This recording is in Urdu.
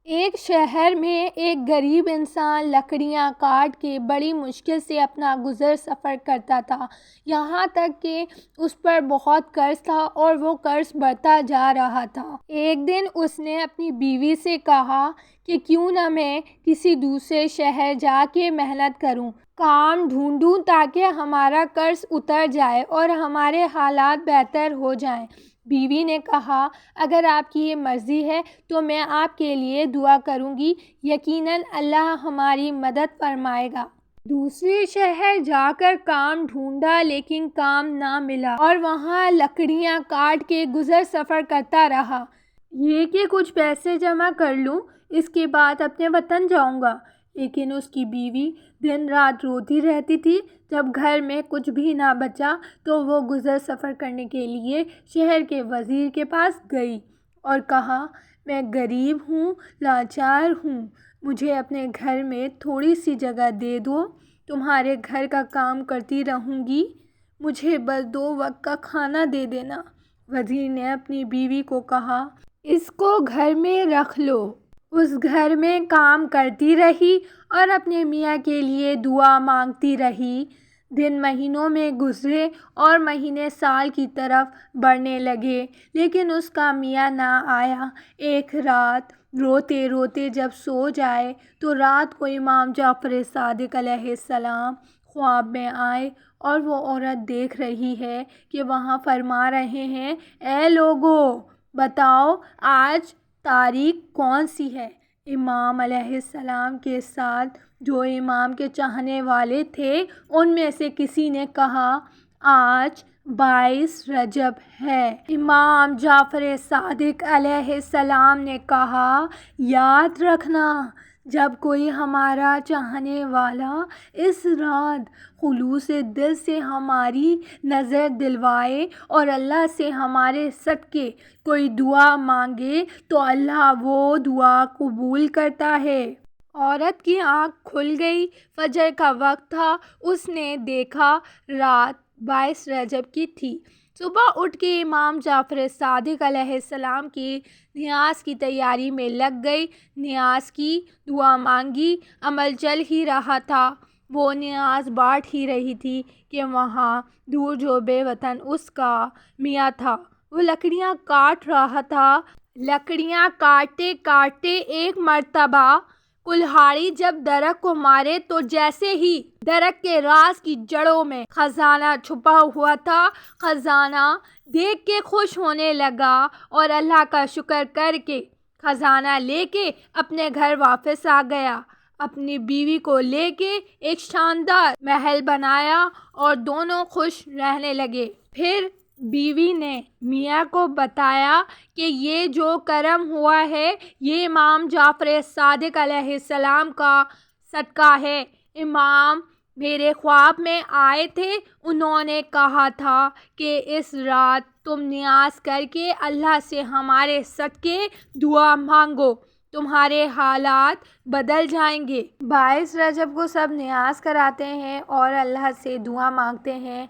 ایک شہر میں ایک غریب انسان لکڑیاں کاٹ کے بڑی مشکل سے اپنا گزر سفر کرتا تھا، یہاں تک کہ اس پر بہت قرض تھا اور وہ قرض بڑھتا جا رہا تھا۔ ایک دن اس نے اپنی بیوی سے کہا کہ کیوں نہ میں کسی دوسرے شہر جا کے محنت کروں، کام ڈھونڈوں تاکہ ہمارا قرض اتر جائے اور ہمارے حالات بہتر ہو جائیں۔ بیوی نے کہا، اگر آپ کی یہ مرضی ہے تو میں آپ کے لیے دعا کروں گی، یقیناً اللہ ہماری مدد فرمائے گا۔ دوسرے شہر جا کر کام ڈھونڈا لیکن کام نہ ملا اور وہاں لکڑیاں کاٹ کے گزر سفر کرتا رہا، یہ کہ کچھ پیسے جمع کر لوں، اس کے بعد اپنے وطن جاؤں گا۔ لیکن اس کی بیوی دن رات روتی رہتی تھی۔ جب گھر میں کچھ بھی نہ بچا تو وہ گزر سفر کرنے کے لیے شہر کے وزیر کے پاس گئی اور کہا، میں غریب ہوں، لاچار ہوں، مجھے اپنے گھر میں تھوڑی سی جگہ دے دو، تمہارے گھر کا کام کرتی رہوں گی، مجھے بس 2 وقت کا کھانا دے دینا۔ وزیر نے اپنی بیوی کو کہا، اس کو گھر میں رکھ لو۔ اس گھر میں کام کرتی رہی اور اپنے میاں کے لیے دعا مانگتی رہی۔ دن مہینوں میں گزرے اور مہینے سال کی طرف بڑھنے لگے، لیکن اس کا میاں نہ آیا۔ ایک رات روتے روتے جب سو جائے تو رات کو امام جعفر صادق علیہ السلام خواب میں آئے اور وہ عورت دیکھ رہی ہے کہ وہاں فرما رہے ہیں، اے لوگو بتاؤ آج تاریخ کون سی ہے؟ امام علیہ السلام کے ساتھ جو امام کے چاہنے والے تھے ان میں سے کسی نے کہا، آج 22 رجب ہے۔ امام جعفر صادق علیہ السلام نے کہا، یاد رکھنا، جب کوئی ہمارا چاہنے والا اس رات خلوص دل سے ہماری نظر دلوائے اور اللہ سے ہمارے صدقے کوئی دعا مانگے تو اللہ وہ دعا قبول کرتا ہے۔ عورت کی آنکھ کھل گئی، فجر کا وقت تھا، اس نے دیکھا رات 22 رجب کی تھی۔ صبح اٹھ کے امام جعفر صادق علیہ السلام کی نیاز کی تیاری میں لگ گئی، نیاز کی، دعا مانگی، عمل چل ہی رہا تھا، وہ نیاز بانٹ ہی رہی تھی کہ وہاں دور جو بے وطن اس کا میاں تھا وہ لکڑیاں کاٹ رہا تھا۔ لکڑیاں کاٹتے کاٹتے ایک مرتبہ کلہاڑی جب درخت کو مارے تو جیسے ہی درخت کے راز کی جڑوں میں خزانہ چھپا ہوا تھا، خزانہ دیکھ کے خوش ہونے لگا اور اللہ کا شکر کر کے خزانہ لے کے اپنے گھر واپس آ گیا، اپنی بیوی کو لے کے ایک شاندار محل بنایا اور دونوں خوش رہنے لگے۔ پھر بیوی نے میاں کو بتایا کہ یہ جو کرم ہوا ہے یہ امام جعفر صادق علیہ السلام کا صدقہ ہے۔ امام میرے خواب میں آئے تھے، انہوں نے کہا تھا کہ اس رات تم نیاز کر کے اللہ سے ہمارے صدقے دعا مانگو، تمہارے حالات بدل جائیں گے۔ 22 رجب کو سب نیاز کراتے ہیں اور اللہ سے دعا مانگتے ہیں